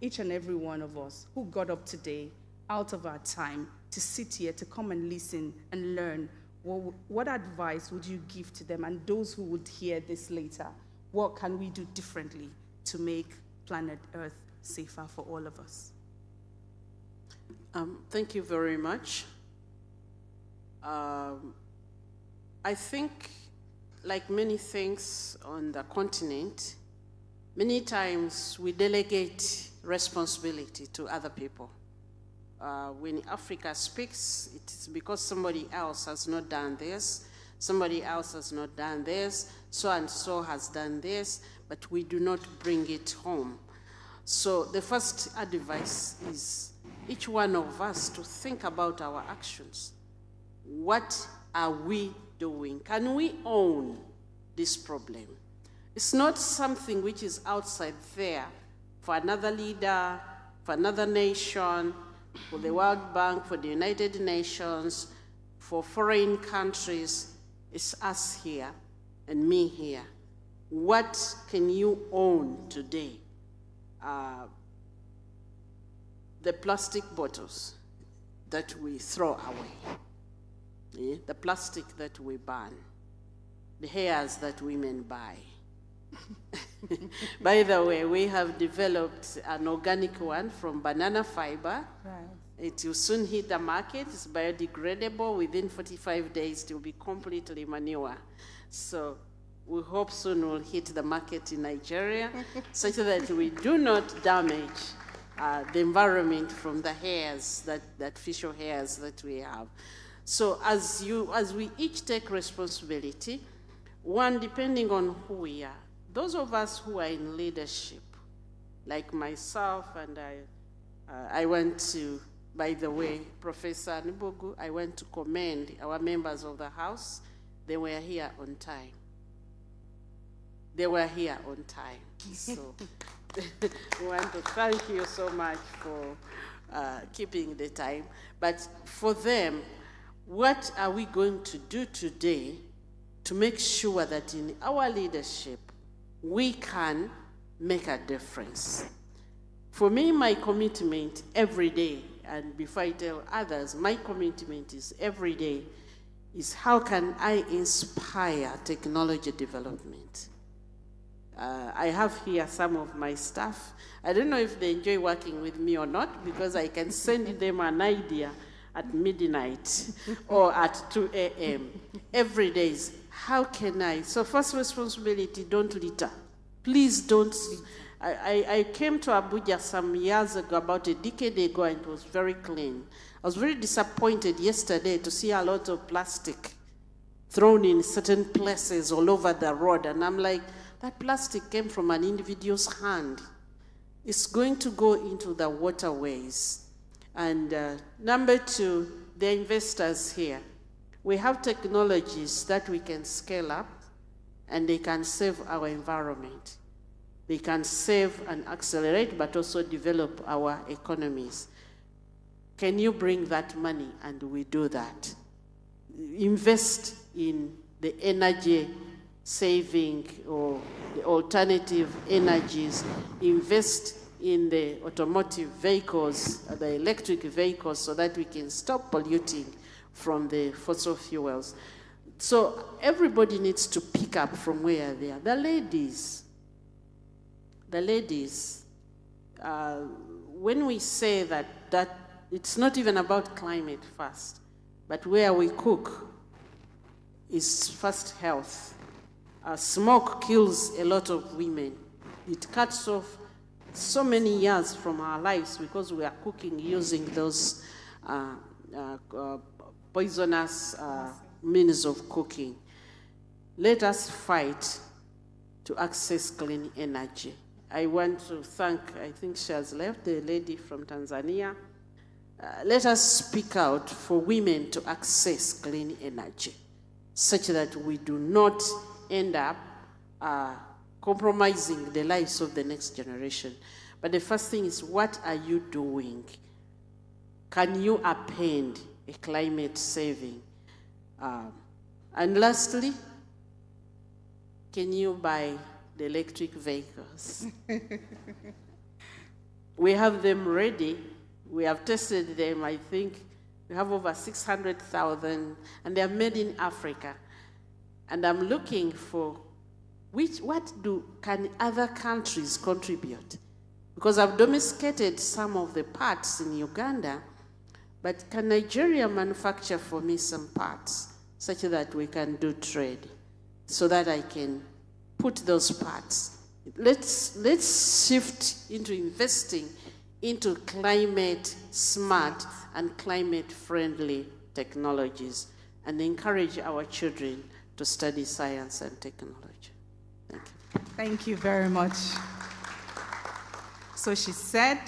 each and every one of us who got up today out of our time to sit here, to come and listen and learn, what advice would you give to them and those who would hear this later? What can we do differently to make planet Earth safer for all of us? Thank you very much. I think, like many things on the continent, many times we delegate responsibility to other people. When Africa speaks, it's because somebody else has not done this, somebody else has not done this, so and so has done this, but we do not bring it home. So the first advice is each one of us to think about our actions. What are we doing? Can we own this problem? It's not something which is outside there for another leader, for another nation, for the World Bank, for the United Nations, for foreign countries. It's us here and me here. What can you own today? The plastic bottles that we throw away, the plastic that we burn, the hairs that women buy. By the way, we have developed an organic one from banana fiber. Right. It will soon hit the market. It's biodegradable. Within 45 days, it will be completely manure. So we hope soon we'll hit the market in Nigeria such that we do not damage the environment from the hairs, that facial hairs that we have. So as we each take responsibility, one, depending on who we are, those of us who are in leadership, like myself, and I went to, by the way, Professor Nibogu, I went to commend our members of the House. They were here on time. They were here on time. So we want to thank you so much for keeping the time. But for them, what are we going to do today to make sure that in our leadership, we can make a difference? For me, my commitment every day, and before I tell others, my commitment is every day, is how can I inspire technology development? I have here some of my staff. I don't know if they enjoy working with me or not, because I can send them an idea at midnight or at 2 a.m. Every day is, how can I? So first responsibility, don't litter. Please don't. I came to Abuja some years ago, about a decade ago, and it was very clean. I was very disappointed yesterday to see a lot of plastic thrown in certain places all over the road, and I'm like, that plastic came from an individual's hand. It's going to go into the waterways. And number two, the investors here. We have technologies that we can scale up, and they can save our environment. They can save and accelerate, but also develop our economies. Can you bring that money? And we do that. Invest in the energy saving or the alternative energies. Invest in the automotive vehicles, the electric vehicles, so that we can stop polluting from the fossil fuels. So everybody needs to pick up from where they are. The ladies, when we say that it's not even about climate first, but where we cook is first health. Smoke kills a lot of women. It cuts off so many years from our lives because we are cooking using those poisonous means of cooking. Let us fight to access clean energy. I want to thank, I think she has left, the lady from Tanzania. Let us speak out for women to access clean energy, such that we do not end up compromising the lives of the next generation. But the first thing is, what are you doing? Can you append a climate saving? And lastly, can you buy the electric vehicles? We have them ready. We have tested them. I think we have over 600,000, and they are made in Africa. And I'm looking for can other countries contribute? Because I've domesticated some of the parts in Uganda, but can Nigeria manufacture for me some parts such that we can do trade, so that I can put those parts? Let's shift into investing into climate smart and climate friendly technologies, and encourage our children to study science and technology. Thank you. Thank you very much. So she said,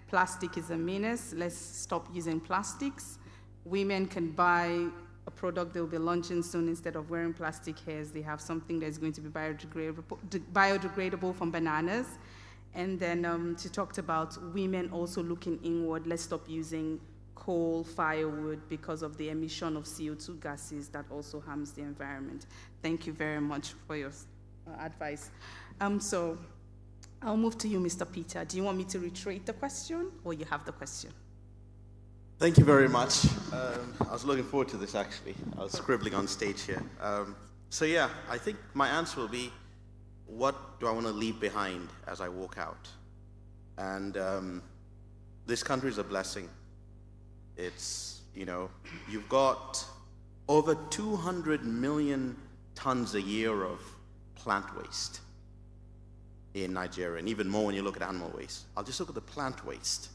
plastic is a menace. Let's stop using plastics. Women can buy a product they'll be launching soon. Instead of wearing plastic hairs, they have something that's going to be biodegradable from bananas. And then she talked about women also looking inward. Let's stop using coal, firewood, because of the emission of CO2 gases that also harms the environment. Thank you very much for your advice. So I'll move to you, Mr. Peter. Do you want me to reiterate the question, or you have the question? Thank you very much. I was looking forward to this, actually. I was scribbling on stage here. So yeah, I think my answer will be, what do I want to leave behind as I walk out? And this country is a blessing. It's, you've got over 200 million tons a year of plant waste in Nigeria, and even more when you look at animal waste. I'll just look at the plant waste.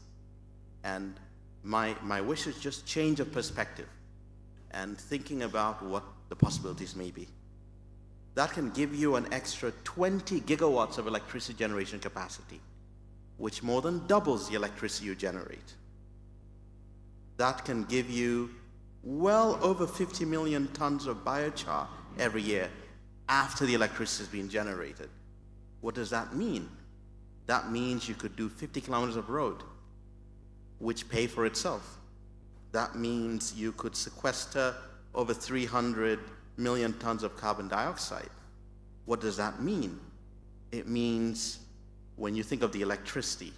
And my wish is just change of perspective. and thinking about what the possibilities may be. That can give you an extra 20 gigawatts of electricity generation capacity, which more than doubles the electricity you generate. That can give you well over 50 million tons of biochar every year after the electricity has been generated. What does that mean? That means you could do 50 kilometers of road, which pay for itself. That means you could sequester over 300 million tons of carbon dioxide. What does that mean? It means when you think of the electricity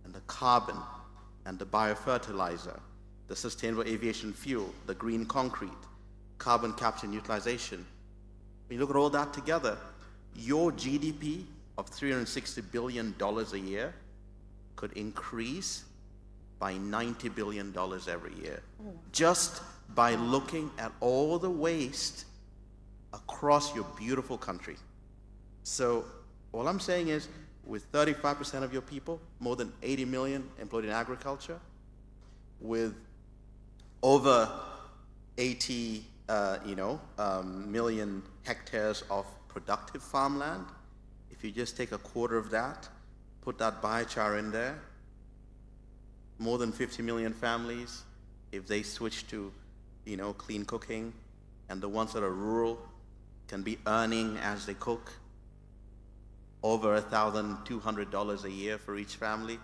and the carbon and the biofertilizer, the sustainable aviation fuel, the green concrete, carbon capture and utilization, when you look at all that together, your GDP of $360 billion a year could increase by $90 billion every year, just by looking at all the waste across your beautiful country. So all I'm saying is, with 35% of your people, more than 80 million employed in agriculture, with over 80 million hectares of productive farmland, if you just take a quarter of that, put that biochar in there, more than 50 million families, if they switch to, clean cooking, and the ones that are rural can be earning as they cook over $1,200 a year for each family.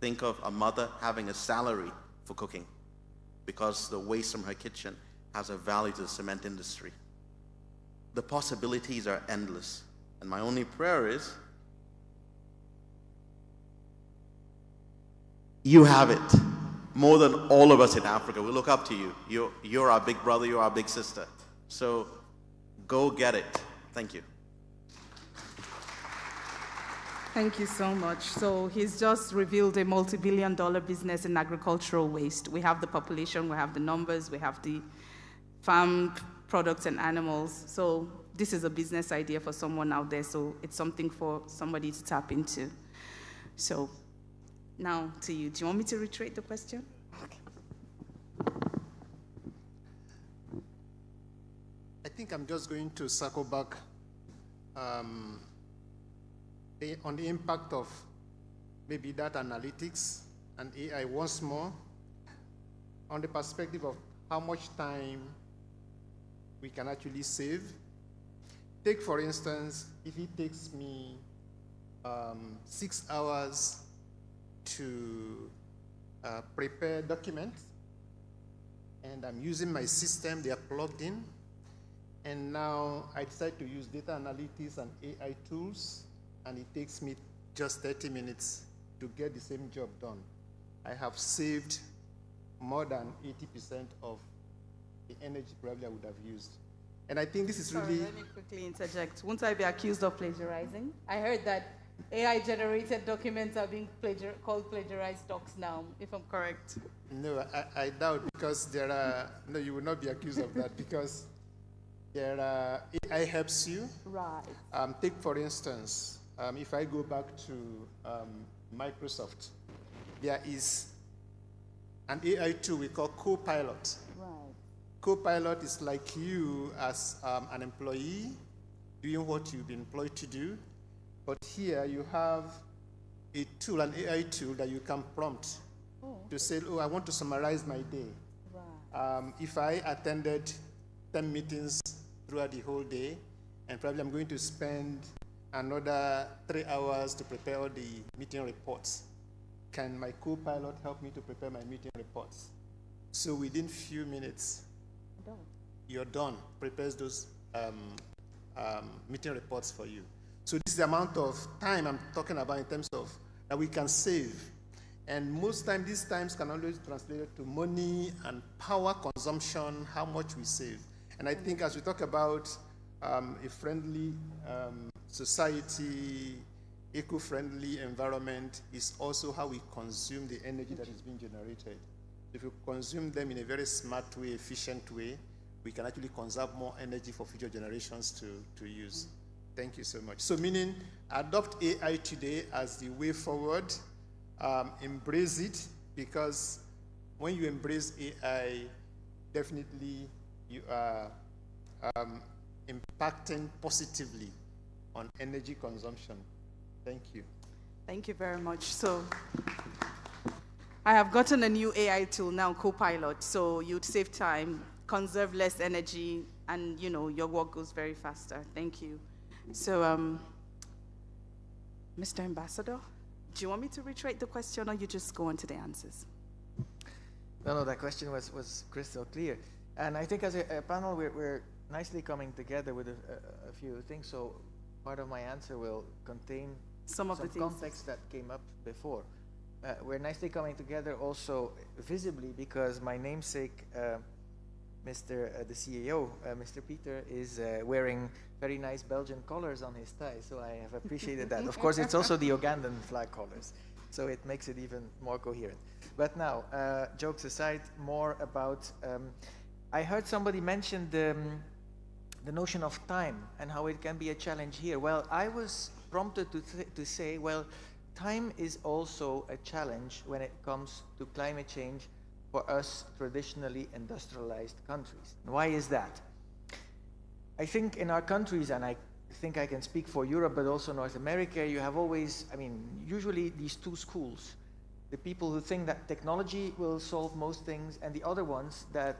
Think of a mother having a salary for cooking because the waste from her kitchen has a value to the cement industry. The possibilities are endless. And my only prayer is, you have it. More than all of us in Africa. We look up to you. You're our big brother, you're our big sister. So go get it. Thank you. Thank you so much. So he's just revealed a multi-billion-dollar business in agricultural waste. We have the population, we have the numbers, we have the farm products and animals. So this is a business idea for someone out there. So it's something for somebody to tap into. So now to you. Do you want me to reiterate the question? Okay. I think I'm just going to circle back on the impact of maybe data analytics and AI once more, on the perspective of how much time we can actually save. Take, for instance, if it takes me 6 hours to prepare documents, and I'm using my system, they are plugged in, and now I decide to use data analytics and AI tools, and it takes me just 30 minutes to get the same job done. I have saved more than 80% of the energy probably I would have used. And I think this is really... Let me quickly interject. Won't I be accused of plagiarizing? I heard that AI-generated documents are being called plagiarized docs now, if I'm correct. No, I doubt, because there are... No, you will not be accused of that, because there are... AI helps you. Right. Take, for instance, if I go back to Microsoft, there is an AI tool we call Copilot. Right. Copilot is like you as an employee doing what you've been employed to do, but here you have a tool, an AI tool that you can prompt to say, oh, I want to summarize my day. Right. If I attended 10 meetings throughout the whole day, and probably I'm going to spend another 3 hours to prepare all the meeting reports, can my co-pilot help me to prepare my meeting reports? So within few minutes, you're done, prepares those meeting reports for you. So this is the amount of time I'm talking about in terms of that we can save. And most times, these times can always translate to money and power consumption, how much we save. And I think as we talk about a friendly society, eco-friendly environment, is also how we consume the energy that is being generated. If we consume them in a very smart way, efficient way, we can actually conserve more energy for future generations to use. Thank you so much. So meaning, adopt AI today as the way forward, embrace it, because when you embrace AI, definitely you are impacting positively on energy consumption. Thank you. Thank you very much. So I have gotten a new AI tool now, Copilot, so you'd save time, conserve less energy, and your work goes very faster. Thank you. So, Mr. Ambassador, do you want me to reiterate the question, or you just go on to the answers? No, that question was crystal clear. And I think as a panel, we're nicely coming together with a few things. So part of my answer will contain some context that came up before. We're nicely coming together also visibly because my namesake, the CEO, Mr. Peter, is wearing very nice Belgian colors on his tie, so I have appreciated that. Of course, it's also the Ugandan flag colors, so it makes it even more coherent. But now, jokes aside, more about, I heard somebody mention the notion of time and how it can be a challenge here. Well, I was prompted to say, well, time is also a challenge when it comes to climate change for us traditionally industrialized countries. And why is that? I think in our countries, and I think I can speak for Europe, but also North America, you have always, usually these two schools. The people who think that technology will solve most things, and the other ones that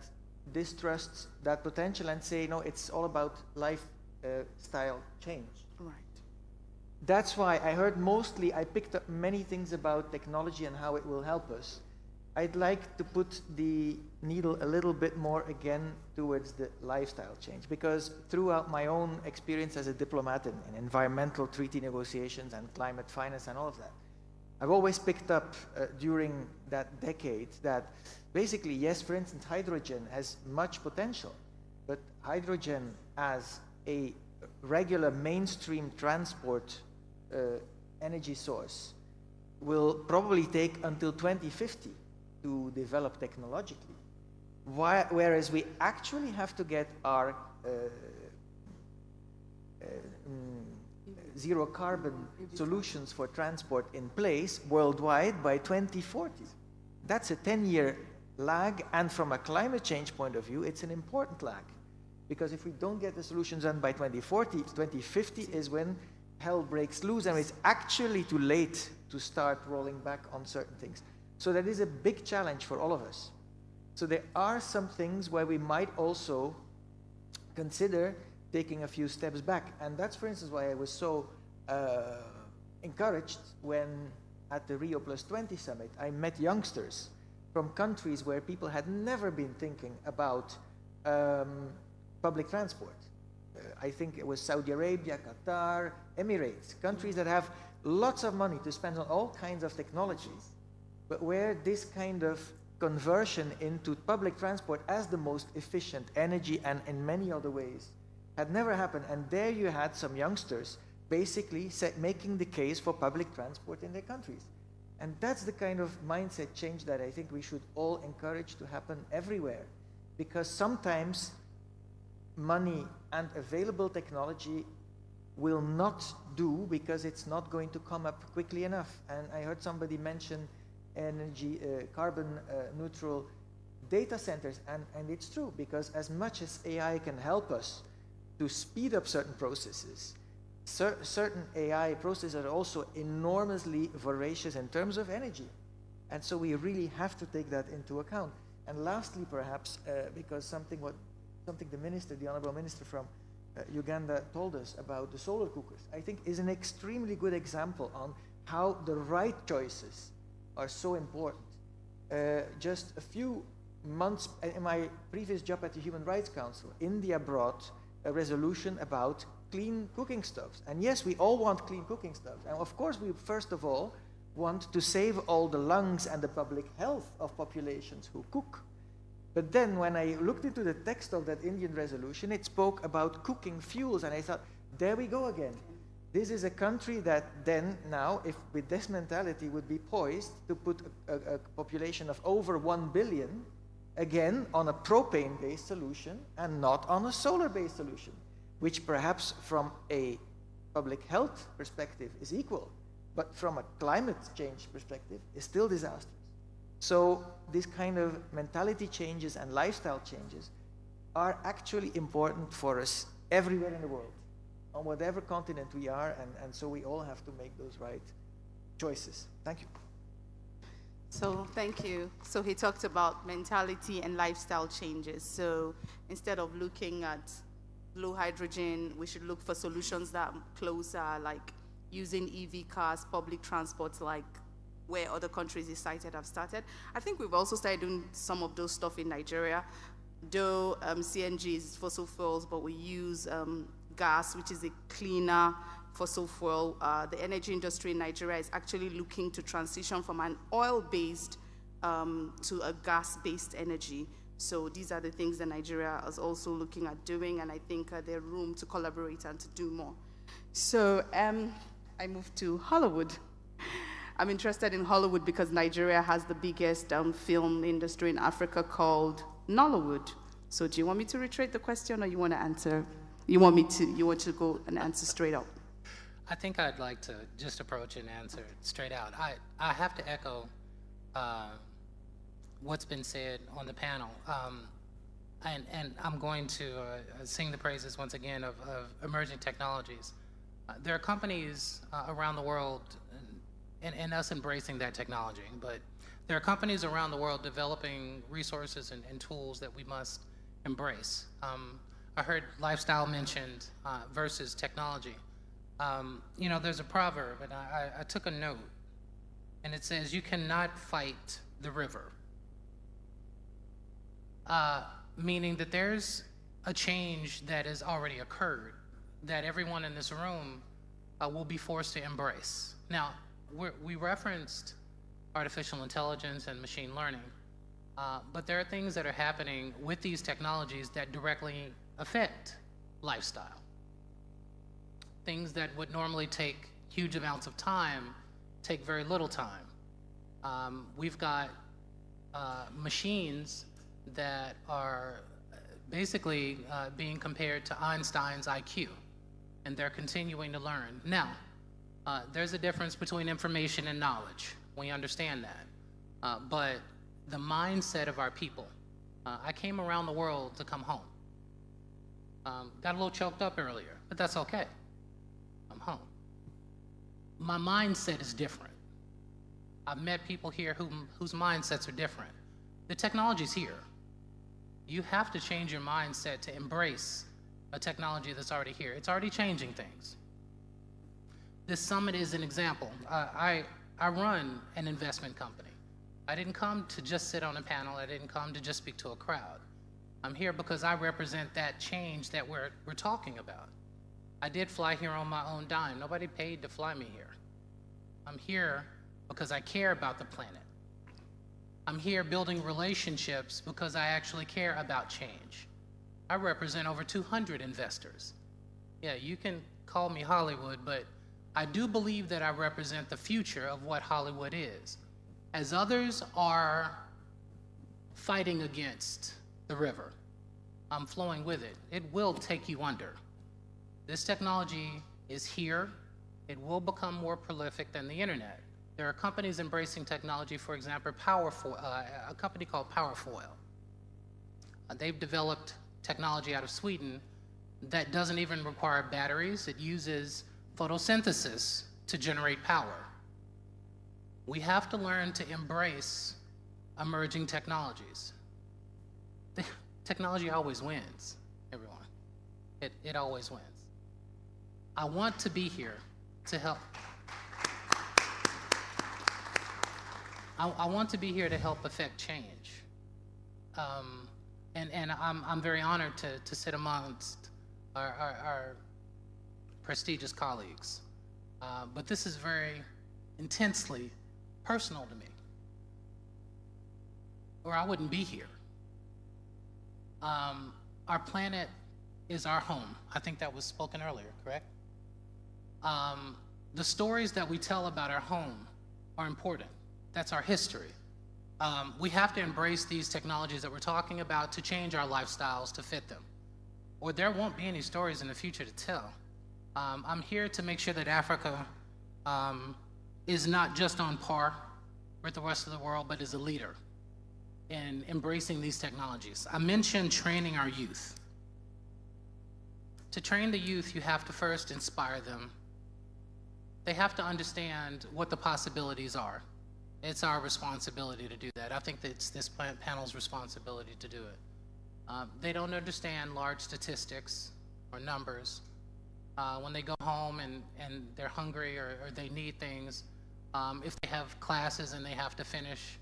distrust that potential and say, no, it's all about lifestyle change. Right. That's why I picked up many things about technology and how it will help us. I'd like to put the needle a little bit more again towards the lifestyle change, because throughout my own experience as a diplomat in environmental treaty negotiations and climate finance and all of that, I've always picked up during that decade that basically, yes, for instance, hydrogen has much potential, but hydrogen as a regular mainstream transport energy source will probably take until 2050 to develop technologically. Whereas we actually have to get our zero carbon solutions for transport in place worldwide by 2040. That's a 10-year lag, and from a climate change point of view, it's an important lag. Because if we don't get the solutions done by 2040, 2050 is when hell breaks loose, and it's actually too late to start rolling back on certain things. So that is a big challenge for all of us. So there are some things where we might also consider taking a few steps back. And that's, for instance, why I was so encouraged when at the Rio Plus 20 summit, I met youngsters from countries where people had never been thinking about public transport. I think it was Saudi Arabia, Qatar, Emirates, countries that have lots of money to spend on all kinds of technologies, but where this kind of conversion into public transport as the most efficient energy and in many other ways had never happened. And there you had some youngsters basically making the case for public transport in their countries. And that's the kind of mindset change that I think we should all encourage to happen everywhere. Because sometimes money and available technology will not do because it's not going to come up quickly enough. And I heard somebody mention energy, carbon neutral data centers. And it's true, because as much as AI can help us to speed up certain processes, certain AI processes are also enormously voracious in terms of energy. And so we really have to take that into account. And lastly, perhaps, because something the Honorable Minister from Uganda told us about the solar cookers, I think is an extremely good example on how the right choices are so important. Just a few months in my previous job at the Human Rights Council, India brought a resolution about clean cooking stoves. And yes, we all want clean cooking stoves. And of course, we first of all want to save all the lungs and the public health of populations who cook. But then when I looked into the text of that Indian resolution, it spoke about cooking fuels. And I thought, there we go again. This is a country that then now, if with this mentality, would be poised to put a population of over 1 billion, again, on a propane-based solution and not on a solar-based solution, which perhaps from a public health perspective is equal, but from a climate change perspective is still disastrous. So this kind of mentality changes and lifestyle changes are actually important for us everywhere in the world, on whatever continent we are, and so we all have to make those right choices. Thank you. So thank you. So he talked about mentality and lifestyle changes. So instead of looking at low hydrogen, we should look for solutions that are closer, like using EV cars, public transport, like where other countries he cited have started. I think we've also started doing some of those stuff in Nigeria. Though CNG is fossil fuels, but we use gas, which is a cleaner fossil fuel. The energy industry in Nigeria is actually looking to transition from an oil-based to a gas-based energy. So these are the things that Nigeria is also looking at doing, and I think there's room to collaborate and to do more. So I moved to Hollywood. I'm interested in Hollywood because Nigeria has the biggest film industry in Africa called Nollywood. So do you want me to reiterate the question, or you want to answer? You want to go and answer straight up? I think I'd like to just approach and answer it straight out. I have to echo what's been said on the panel. And I'm going to sing the praises once again of emerging technologies. There are companies around the world, and us embracing that technology, but there are companies around the world developing resources and tools that we must embrace. I heard lifestyle mentioned versus technology. You know, there's a proverb, and I took a note, and it says, you cannot fight the river. Meaning that there's a change that has already occurred that everyone in this room will be forced to embrace. Now, we referenced artificial intelligence and machine learning, but there are things that are happening with these technologies that directly affect lifestyle. Things that would normally take huge amounts of time take very little time. We've got machines that are basically being compared to Einstein's IQ, and they're continuing to learn. Now, there's a difference between information and knowledge. We understand that. But the mindset of our people, I came around the world to come home. Got a little choked up earlier, but that's okay. I'm home. My mindset is different. I've met people here whose mindsets are different. The technology's here. You have to change your mindset to embrace a technology that's already here. It's already changing things. This summit is an example. I run an investment company. I didn't come to just sit on a panel. I didn't come to just speak to a crowd. I'm here because I represent that change that we're talking about. I did fly here on my own dime. Nobody paid to fly me here. I'm here because I care about the planet. I'm here building relationships because I actually care about change. I represent over 200 investors. Yeah, you can call me Hollywood, but I do believe that I represent the future of what Hollywood is. As others are fighting against the river, I'm flowing with it. It will take you under. This technology is here. It will become more prolific than the internet. There are companies embracing technology, for example, a company called Powerfoil. They've developed technology out of Sweden that doesn't even require batteries. It uses photosynthesis to generate power. We have to learn to embrace emerging technologies. Technology always wins, everyone. It always wins. I want to be here to help. I want to be here to help affect change. And I'm very honored to sit amongst our prestigious colleagues. But this is very intensely personal to me, or I wouldn't be here. Our planet is our home. I think that was spoken earlier, correct? The stories that we tell about our home are important. That's our history. We have to embrace these technologies that we're talking about to change our lifestyles to fit them, or there won't be any stories in the future to tell. I'm here to make sure that Africa is not just on par with the rest of the world, but is a leader in embracing these technologies. I mentioned training our youth. To train the youth, you have to first inspire them. They have to understand what the possibilities are. It's our responsibility to do that. I think that it's this panel's responsibility to do it. They don't understand large statistics or numbers. When they go home and they're hungry or they need things, if they have classes and they have to finish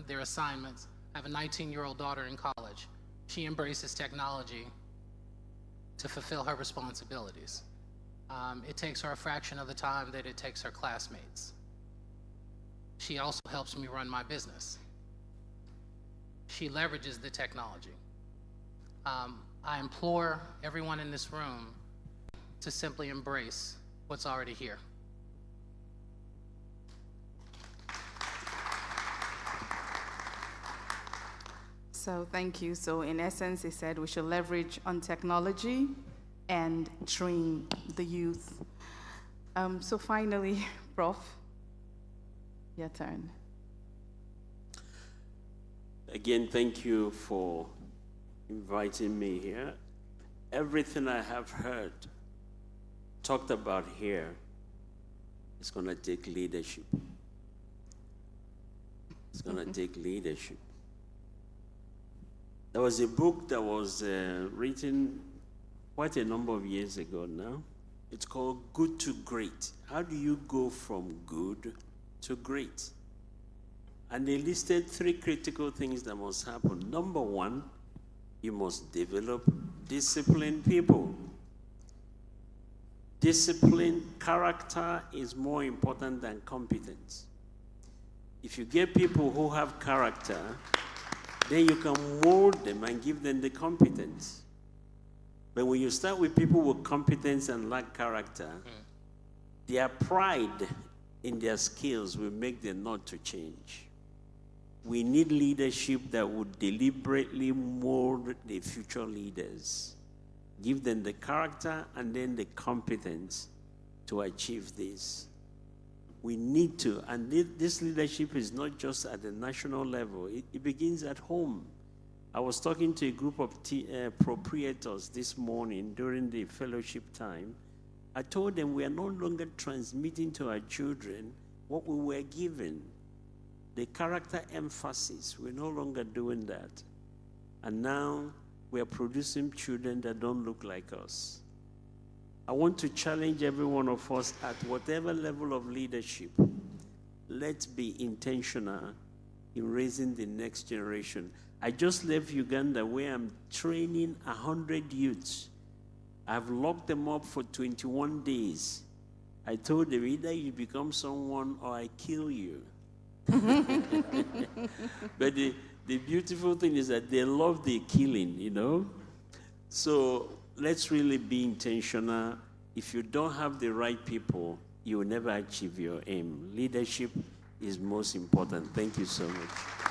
their assignments. I have a 19-year-old daughter in college. She embraces technology to fulfill her responsibilities. It takes her a fraction of the time that it takes her classmates. She also helps me run my business. She leverages the technology. I implore everyone in this room to simply embrace what's already here. So thank you. So in essence, he said we should leverage on technology and train the youth. So finally, Prof, your turn. Again, thank you for inviting me here. Everything I have heard talked about here is going to take leadership. It's going to take leadership. There was a book that was written quite a number of years ago now. It's called Good to Great. How do you go from good to great? And they listed 3 critical things that must happen. Number 1, you must develop disciplined people. Discipline, character is more important than competence. If you get people who have character, then you can mold them and give them the competence. But when you start with people with competence and lack character, their pride in their skills will make them not to change. We need leadership that would deliberately mold the future leaders. Give them the character and then the competence to achieve this. We need to, and this leadership is not just at the national level, it begins at home. I was talking to a group of proprietors this morning during the fellowship time. I told them we are no longer transmitting to our children what we were given. The character emphasis, we're no longer doing that. And now we are producing children that don't look like us. I want to challenge every one of us at whatever level of leadership. Let's be intentional in raising the next generation. I just left Uganda where I'm training 100 youths. I've locked them up for 21 days. I told them either you become someone or I kill you. But the beautiful thing is that they love the killing, you know. So let's really be intentional. If you don't have the right people, you will never achieve your aim. Leadership is most important. Thank you so much.